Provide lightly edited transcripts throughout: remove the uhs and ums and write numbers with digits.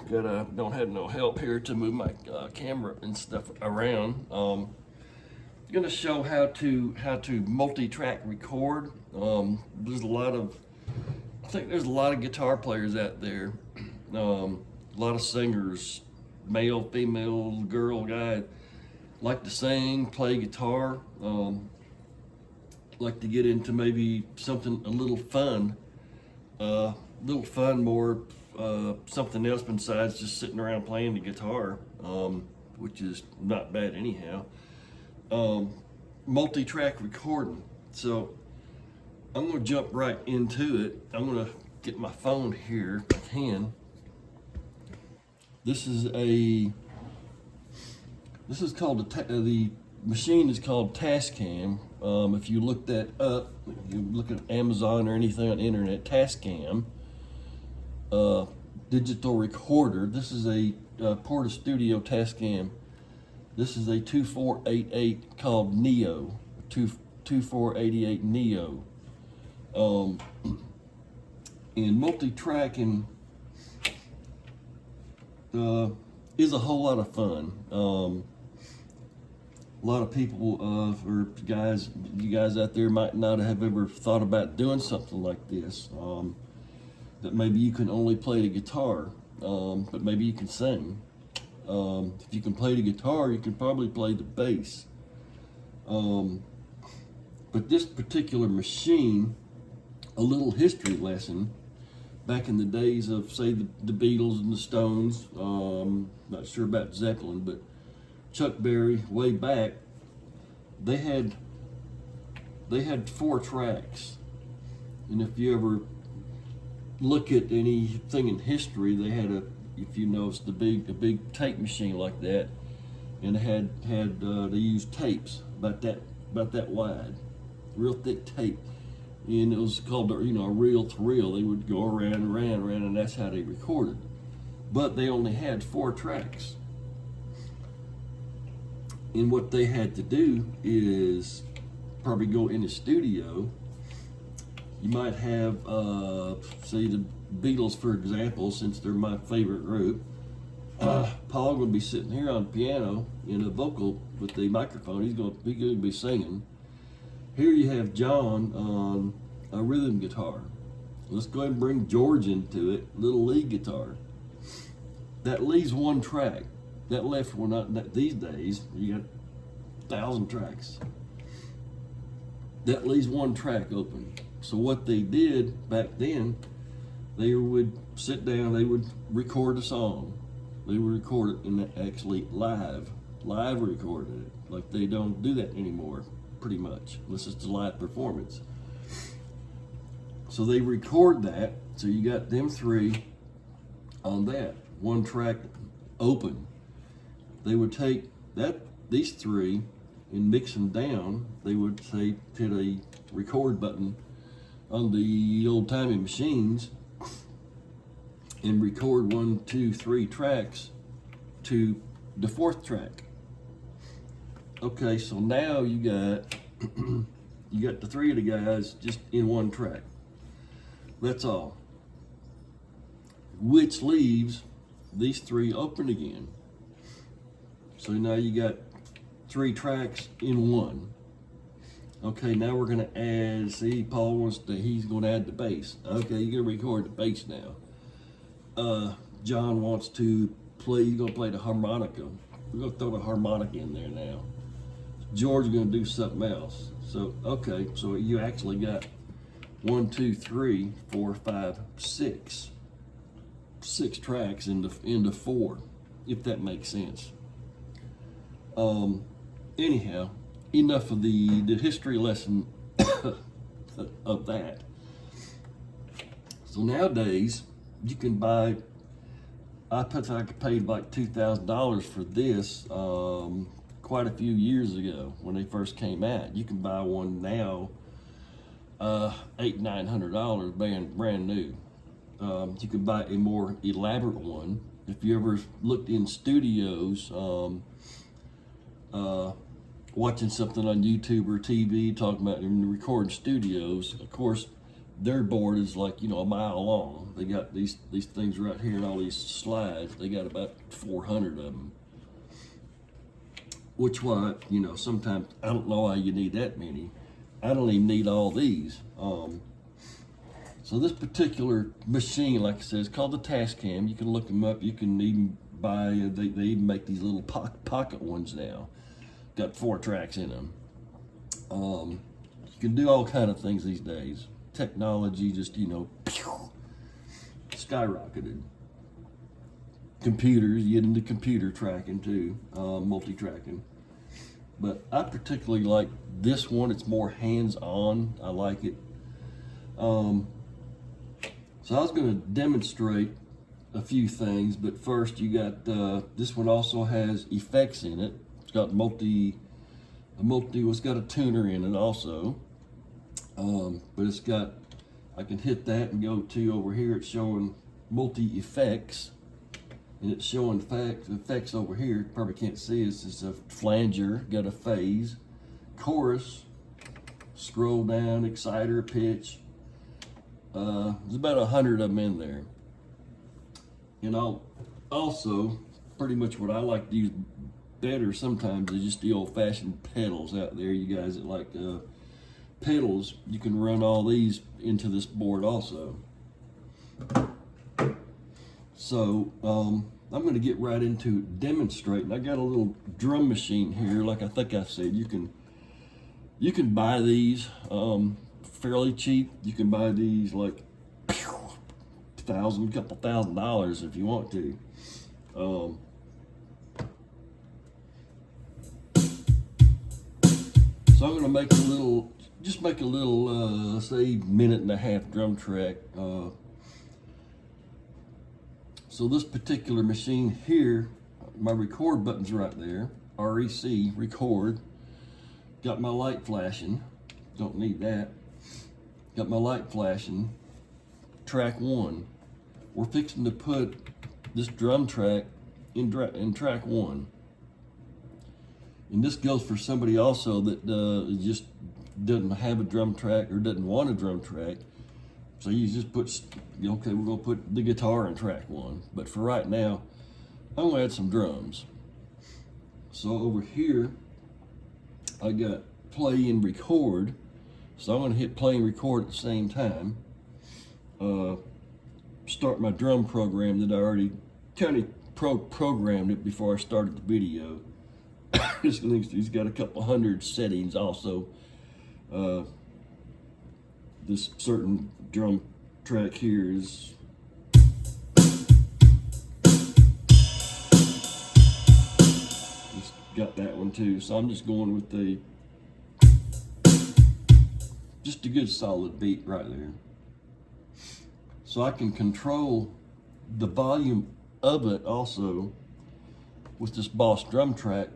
don't have no help here to move my camera and stuff around. Gonna show how to multi-track record. There's a lot of I think there's a lot of guitar players out there, a lot of singers, male, female, girl, guy, like to sing, play guitar, like to get into maybe something a little fun, more something else besides just sitting around playing the guitar, which is not bad anyhow. Multi-track recording. So I'm going to jump right into it. I'm going to get my phone here if I can. This is called the machine is called tascam. If you look that up, you look at Amazon or anything on the internet, tascam, digital recorder. This is a Porta Studio tascam. This is a 2488 called Neo, 2488 Neo. And multi-tracking is a whole lot of fun. A lot of people, or you guys out there might not have ever thought about doing something like this. That maybe you can only play the guitar, but maybe you can sing. If you can play the guitar, you can probably play the bass. But this particular machine, a little history lesson, back in the days of, say, the Beatles and the Stones, not sure about Zeppelin, but Chuck Berry, way back, they had 4 tracks. And if you ever look at anything in history, they had if you notice a big tape machine like that, and they used tapes about that wide, real thick tape, and it was called a reel to reel. They would go around and around, and that's how they recorded. But they only had 4 tracks, and what they had to do is probably go in the studio. You might have, say, the Beatles, for example, since they're my favorite group. Paul would be sitting here on the piano in a vocal with the microphone. He's going to be singing. Here you have John on a rhythm guitar. Let's go ahead and bring George into it, little lead guitar. That leaves 1 track. That left one, not these days, you got 1,000 tracks. That leaves 1 track open. So what they did back then, they would sit down, they would record a song. They would record it and actually live recorded it. Like, they don't do that anymore, pretty much, unless it's a live performance. So they record that, so you got them 3 on that, 1 track open. They would take these 3 and mix them down. They would say, hit a record button on the old timey machines and record 1, 2, 3 tracks to the 4th track. Okay, so now you got the 3 of the guys just in 1 track. That's all. Which leaves these 3 open again. So now you got 3 tracks in 1. Okay, now we're gonna add, see, Paul he's gonna add the bass. Okay, you're gonna record the bass now. John wants to play, he's gonna play the harmonica. We're gonna throw the harmonica in there now. George is gonna do something else. So, okay, so you actually got 1, 2, 3, 4, 5, 6. 6 tracks into 4, if that makes sense. Anyhow, enough of the history lesson of that. So nowadays, you can buy, I paid like $2,000 for this quite a few years ago when they first came out. You can buy one now, $800-900 brand new. You can buy a more elaborate one. If you ever looked in studios, watching something on YouTube or TV talking about recording studios, of course, their board is like, you know, a mile long. They got these things right here and all these slides. They got about 400 of them. Which why, you know, sometimes I don't know why you need that many. I don't even need all these. So this particular machine, like I said, is called the tascam. You can look them up. You can even buy, they even make these little pocket ones now. Got 4 tracks in them. You can do all kind of things these days. Technology just, you know, skyrocketed. Computers, you get into computer tracking too, multi-tracking. But I particularly like this one. It's more hands-on. I like it. So I was going to demonstrate a few things, but first you got this one also has effects in it. It's got it's got a tuner in it also. But it's got, I can hit that and go to over here. It's showing multi effects, and it's showing effects over here. You probably can't see it. It's a flanger, got a phase, chorus, scroll down, exciter, pitch. There's about 100 of them in there. And I'll also, pretty much what I like to use better sometimes is just the old-fashioned pedals out there. You guys that like pedals, you can run all these into this board also. So I'm going to get right into demonstrating. I got a little drum machine here, like I think I said. You can buy these fairly cheap. You can buy these like couple $1,000 if you want to. So I'm going to make a little, say, minute-and-a-half drum track. So this particular machine here, my record button's right there, REC, record. Got my light flashing, don't need that. Got my light flashing, track 1. We're fixing to put this drum track in track 1. And this goes for somebody also that just doesn't have a drum track or doesn't want a drum track. So you just put, okay, we're gonna put the guitar in track 1. But for right now, I'm gonna add some drums. So over here, I got play and record. So I'm gonna hit play and record at the same time. Start my drum program that I already kind of programmed it before I started the video. He's got a couple hundred settings also. This certain drum track here is just got that one too. So I'm just going with just a good solid beat right there. So I can control the volume of it also with this Boss drum track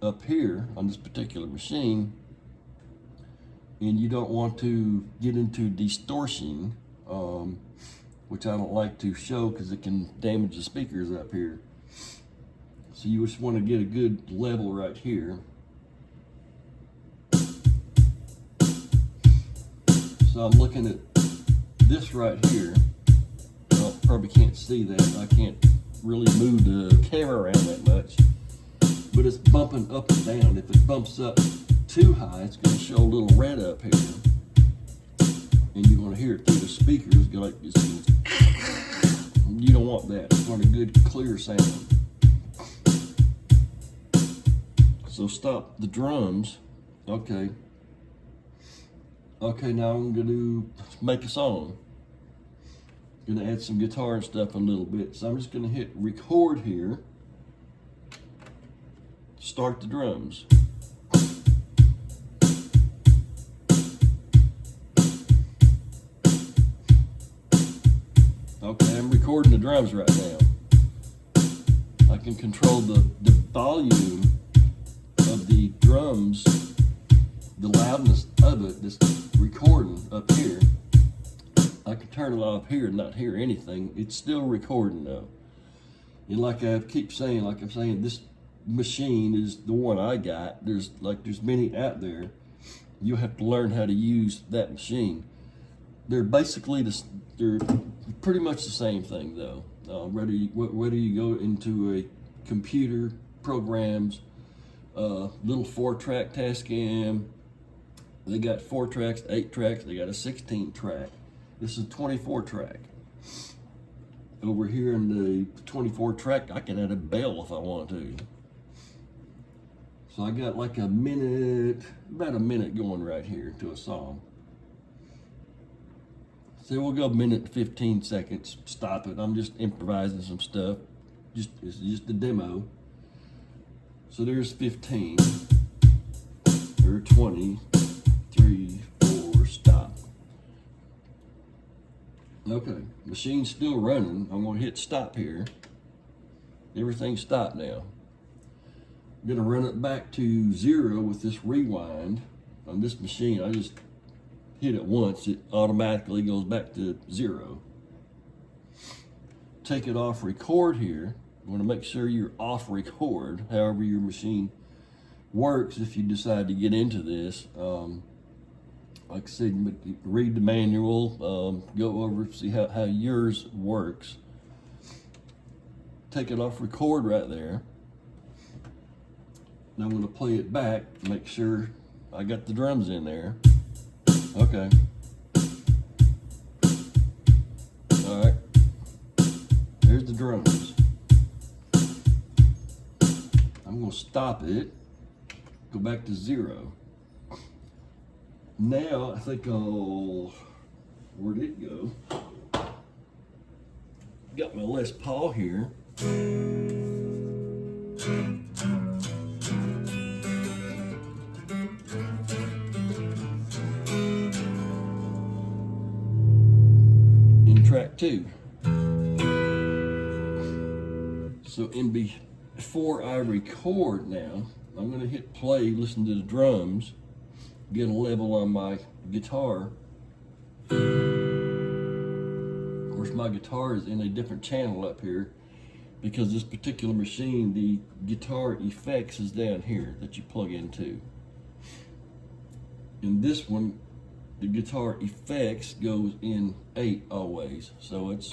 up here on this particular machine. And you don't want to get into distortion, which I don't like to show because it can damage the speakers up here. So you just want to get a good level right here. So I'm looking at this right here. Well, probably can't see that. I can't really move the camera around that much. But it's bumping up and down. If it bumps up too high, it's going to show a little red up here. And you're going to hear it through the speakers. Like this. You don't want that. You want a good, clear sound. So stop the drums. Okay. Okay, now I'm going to make a song. Going to add some guitar and stuff a little bit. So I'm just going to hit record here. Start the drums. Okay, I'm recording the drums right now. I can control the volume of the drums, the loudness of it, this recording up here. I can turn it off here and not hear anything. It's still recording though. And like I keep saying, like I'm saying, this machine is the one I got. There's many out there. You'll have to learn how to use that machine. they're basically they're pretty much the same thing though. Whether you go into a computer programs, little 4-track tascam, they got 4 tracks, 8 tracks, they got a 16 track. This is 24 track. Over here in the 24 track, I can add a bell if I want to. So I got like about a minute going right here to a song. So we'll go a minute and 15 seconds, stop it. I'm just improvising some stuff. It's just a demo. So there's 15, or 20, 3, 4, stop. Okay, machine's still running. I'm gonna hit stop here. Everything's stopped now. I'm gonna run it back to 0 with this rewind on this machine. I just hit it once, it automatically goes back to 0. Take it off record here. You want to make sure you're off record, however your machine works. If you decide to get into this, like I said, read the manual, go over, see how yours works. Take it off record right there. Now I'm going to play it back, make sure I got the drums in there. Okay. All right. There's the drums. I'm going to stop it, go back to 0. Now I think where'd it go? Got my Les Paul here. Track 2. So before I record now, I'm going to hit play, listen to the drums, get a level on my guitar. Of course, my guitar is in a different channel up here because this particular machine, the guitar effects is down here that you plug into. In this one, the guitar effects goes in 8 always. So it's,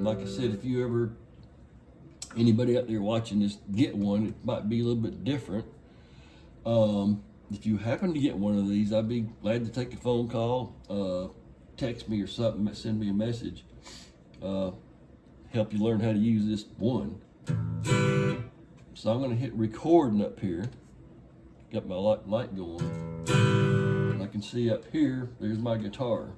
like I said, if you ever, anybody out there watching this, get one, it might be a little bit different. If you happen to get one of these, I'd be glad to take a phone call, text me or something, send me a message, help you learn how to use this one. So I'm gonna hit recording up here. Got my light going. And I can see up here, there's my guitar.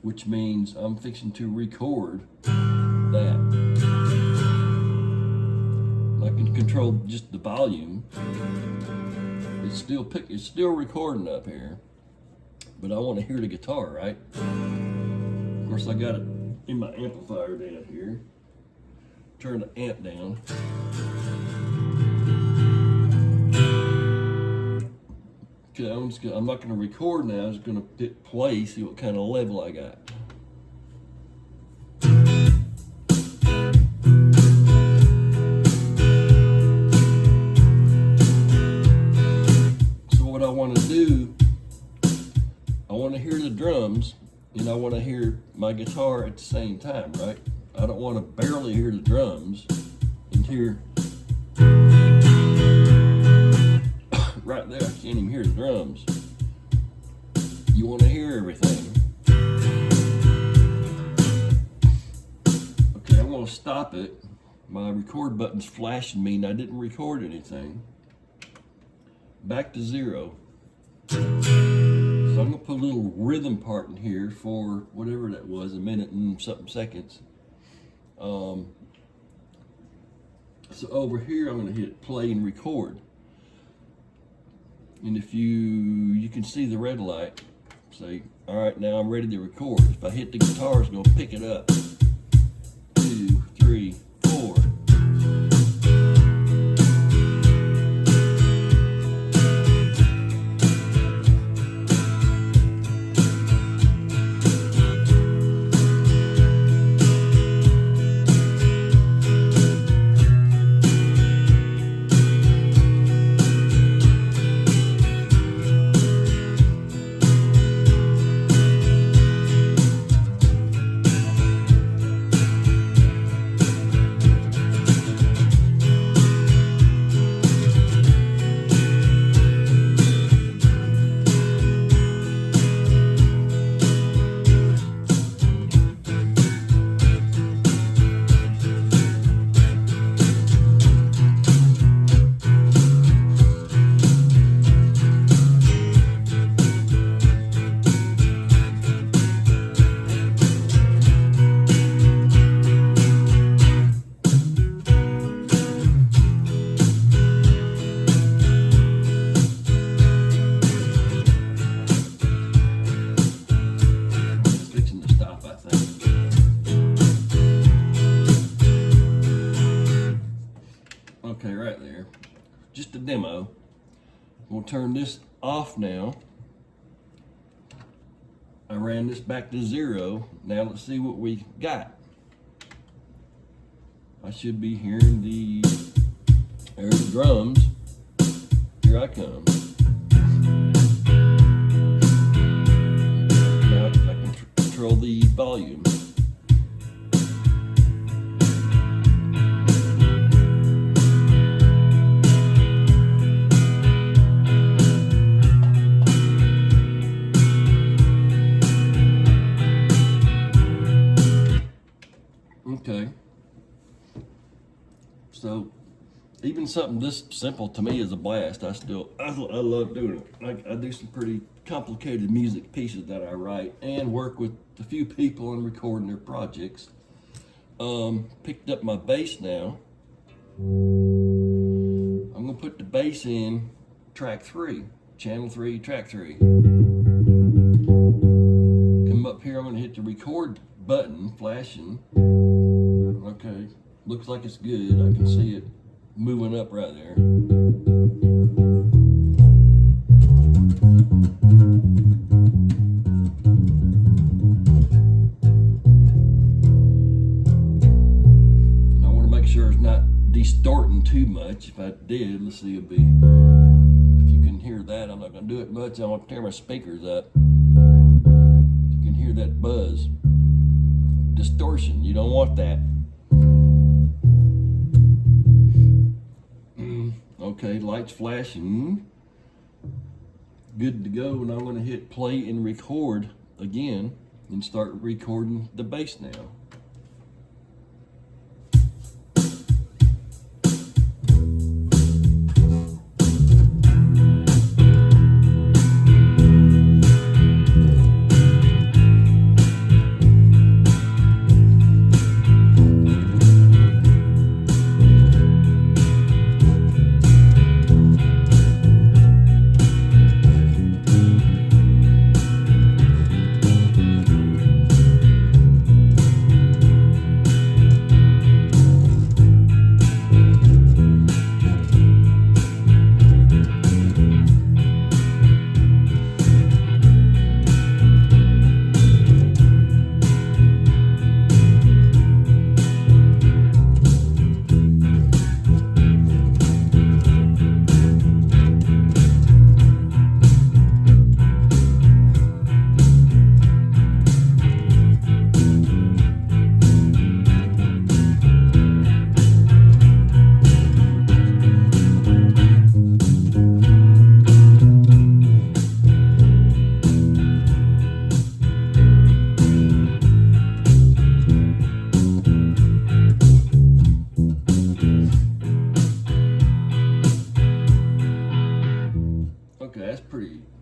Which means I'm fixing to record that. I can control just the volume. It's still recording up here. But I want to hear the guitar, right? Of course, I got it in my amplifier down here. Turn the amp down. Okay, I'm not going to record now. I'm just going to hit play, see what kind of level I got. So what I want to do, I want to hear the drums and I want to hear my guitar at the same time, right? I don't want to barely hear the drums and hear right there, I can't even hear the drums. You want to hear everything. Okay, I'm going to stop it. My record button's flashing me and I didn't record anything. Back to 0. So I'm going to put a little rhythm part in here for whatever that was, a minute and something seconds. So over here, I'm going to hit play and record. And if you can see the red light, say, all right, now I'm ready to record. If I hit the guitar, it's going to pick it up. 2, 3, 4. just a demo. We'll turn this off now. I ran this back to 0. Now let's see what we got. I should be hearing there's the drums. Here I come. Now I can control the volume. Okay. So even something this simple to me is a blast. I love doing it. I do some pretty complicated music pieces that I write and work with a few people on recording their projects. Picked up my bass now. I'm gonna put the bass in track 3, channel 3, track 3. Come up here, I'm gonna hit the record button, flashing. Okay, looks like it's good. I can see it moving up right there. And I want to make sure it's not distorting too much. If I did, let's see, if you can hear that. I'm not going to do it much. I want to tear my speakers up. You can hear that buzz. Distortion, you don't want that. Okay, lights flashing. Good to go. And I'm going to hit play and record again and start recording the bass now.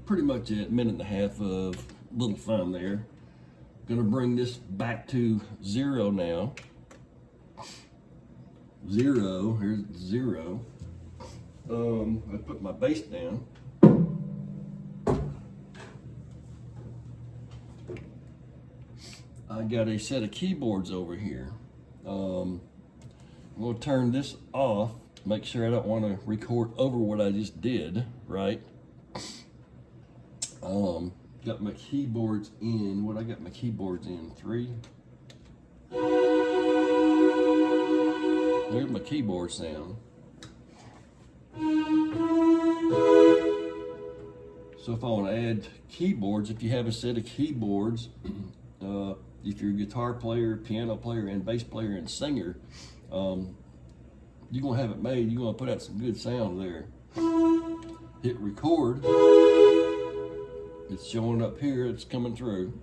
Pretty much it. Minute and a half of little fun there. Gonna bring this back to 0 now. 0, here's 0. I put my bass down. I got a set of keyboards over here. I'm gonna turn this off, make sure I don't want to record over what I just did, right? Got my keyboards in. What I got my keyboards in? 3. There's my keyboard sound. So if I want to add keyboards, if you have a set of keyboards, if you're a guitar player, piano player, and bass player and singer, you're gonna have it made. You're gonna put out some good sound there. Hit record. It's showing up here, it's coming through.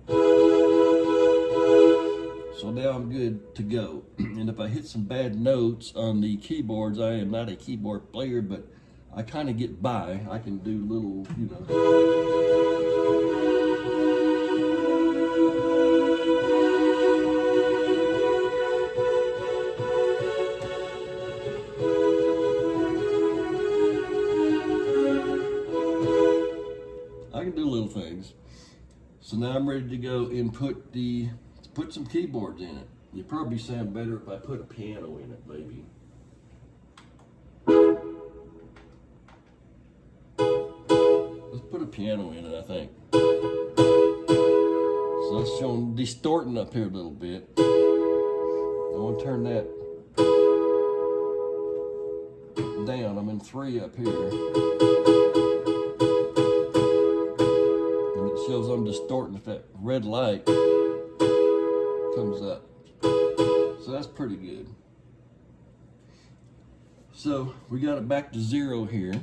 So now I'm good to go. And if I hit some bad notes on the keyboards, I am not a keyboard player, but I kind of get by. I can do little, you know. I can do little things. So now I'm ready to go and put some keyboards in it. It'd probably sound better if I put a piano in it, maybe. Let's put a piano in it, I think. So that's showing distorting up here a little bit. I want to turn that down. I'm in 3 up here. And it shows I'm distorting if that red light comes up. So that's pretty good. So we got it back to 0 here.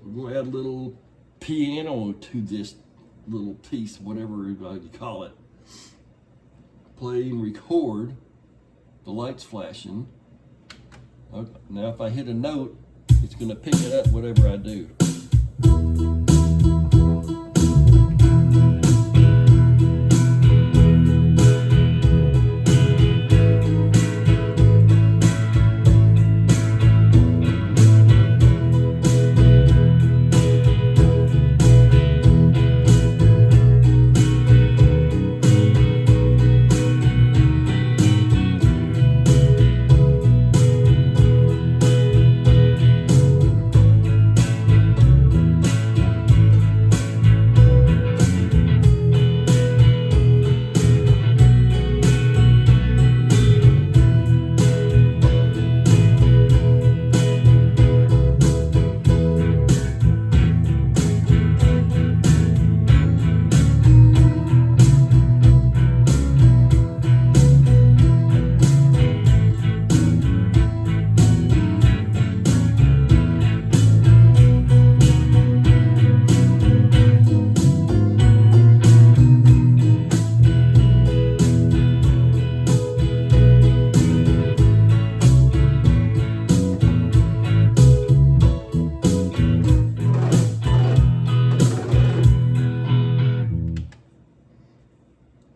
We're going to add a little piano to this little piece, whatever you call it. Play and record. The light's flashing. Okay. Now if I hit a note, it's going to pick it up whatever I do.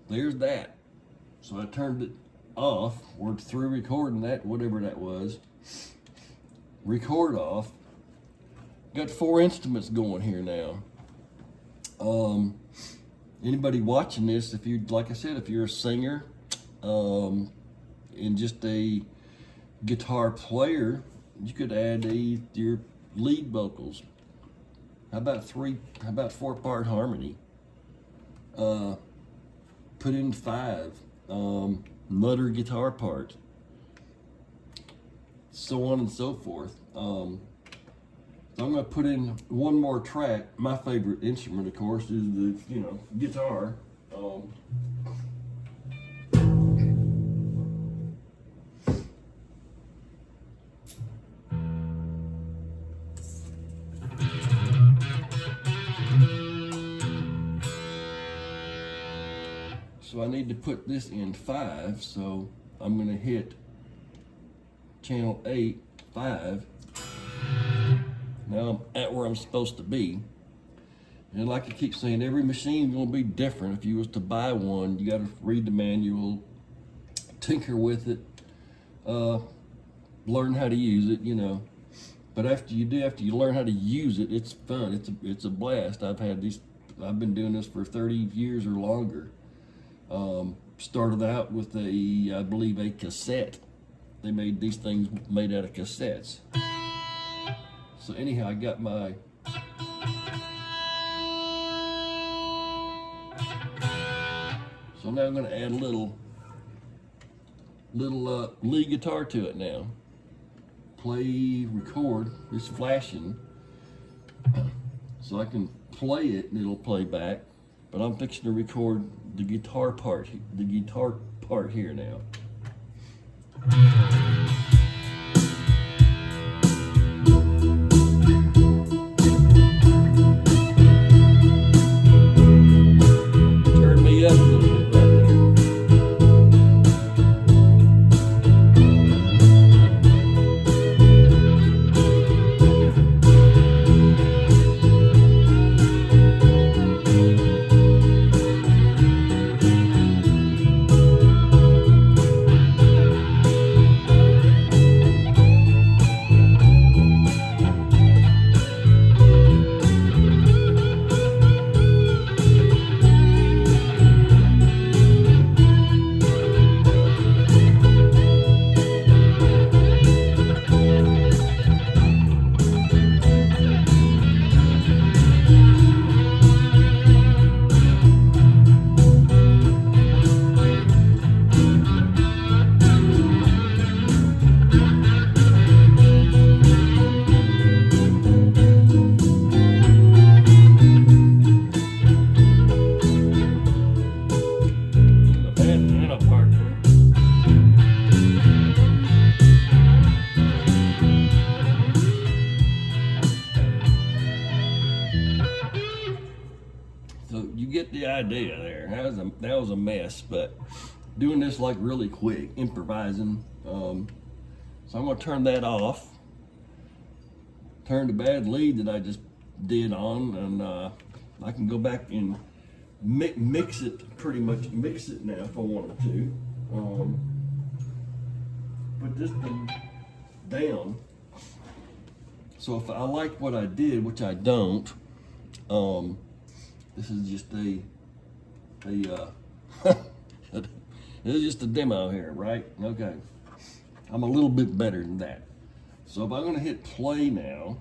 There's that. So I turned it off, worked through recording that, whatever that was. Record off. Got 4 instruments going here now. Anybody watching this, if you, like I said, if you're a singer and just a guitar player, you could add your lead vocals. How about 4-part harmony? Put in 5 mutter guitar part, so on and so forth. So I'm going to put in one more track. My favorite instrument, of course, is the guitar. So I need to put this in 5, so I'm going to hit channel 8, 5. Now I'm at where I'm supposed to be. And like I keep saying, every machine is going to be different. If you was to buy one, you got to read the manual, tinker with it, learn how to use it, But after you learn how to use it, it's fun. It's a blast. I've been doing this for 30 years or longer. Started out with I believe a cassette. They made these things made out of cassettes. So anyhow, I got my so now I'm going to add a little lead guitar to it now. Play, record. It's flashing, so I can play it and it'll play back. But I'm fixing to record the guitar part here now. Turn me up a little bit right there. idea there. That was a mess, but doing this like really quick, improvising. So I'm gonna turn that off. Turn the bad lead that I just did on, and I can go back and mix it, pretty much mix it now if I wanted to. Put this thing down. So if I like what I did, which I don't, this is just a this is just a demo here, right? Okay. I'm a little bit better than that. So if I'm gonna hit play now,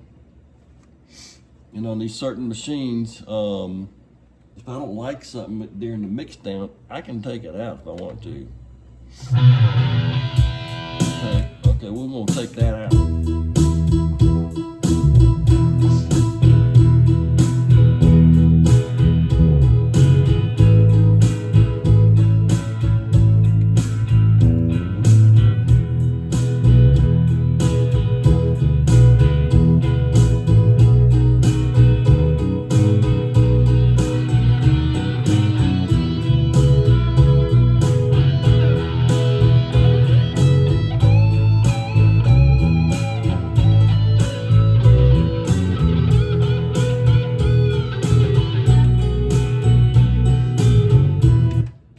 and on these certain machines, if I don't like something during the mix down, I can take it out if I want to. Okay, we're gonna take that out.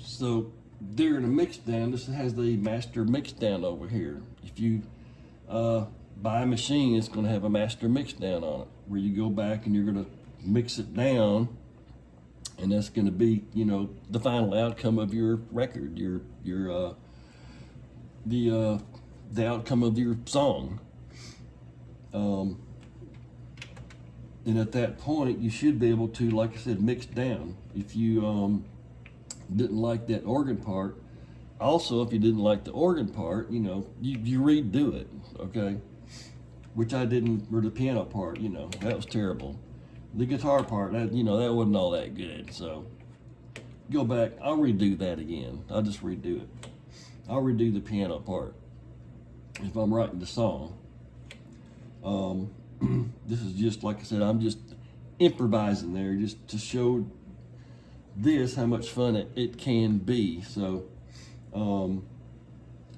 So during a mix down, this has the master mix down over here. If you buy a machine, it's going to have a master mix down on it, where you go back and you're going to mix it down, and that's going to be, you know, the final outcome of your record, the outcome of your song. And at that point, you should be able to, like I said, mix down. If you didn't like that organ part, also if you didn't like the organ part, you know, you redo it, okay? Which I didn't, or the piano part, you know, that was terrible. The guitar part, that, you know, that wasn't all that good. So go back, I'll redo that again. I'll just redo it. I'll redo the piano part if I'm writing the song. This is just, like I said, I'm just improvising there just to show this how much fun it can be. So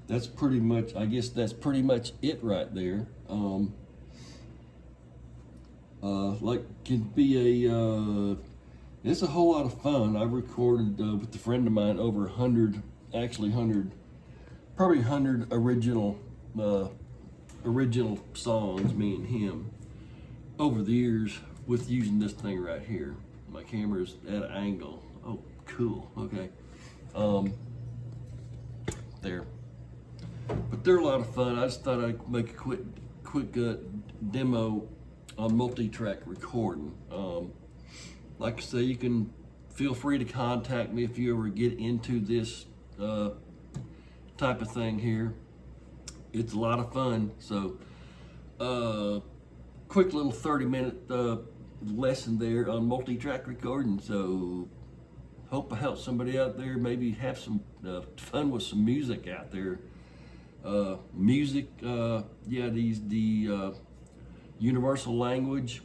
that's pretty much, I guess that's pretty much it right there. Like, can be a it's a whole lot of fun. I recorded with a friend of mine over 100, probably 100 original songs, me and him, over the years, with using this thing right here. My camera's at an angle. Oh, cool. Okay. There. But they're a lot of fun. I just thought I'd make a quick demo on multi-track recording. Like I say, you can feel free to contact me if you ever get into this type of thing here. It's a lot of fun. So, quick little 30-minute lesson there on multi-track recording. So hope I help somebody out there, maybe have some fun with some music out there. Music, yeah, the universal language.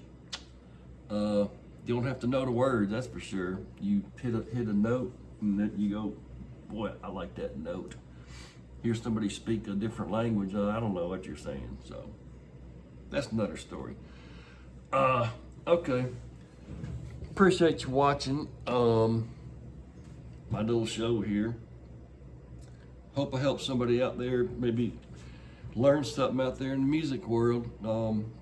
You don't have to know the words, that's for sure. You hit a note and then you go, boy, I like that note. Hear somebody speak a different language, I don't know what you're saying. So that's another story. Okay. Appreciate you watching my little show here. Hope I help somebody out there, maybe learn something out there in the music world.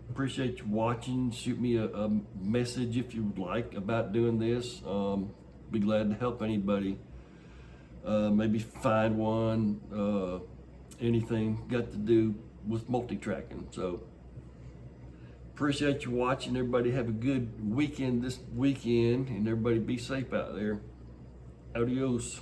Appreciate you watching. Shoot me a message if you would like about doing this. Be glad to help anybody. Maybe find one, anything got to do with multi-tracking. So appreciate you watching. Everybody have a good weekend this weekend, and everybody be safe out there. Adios.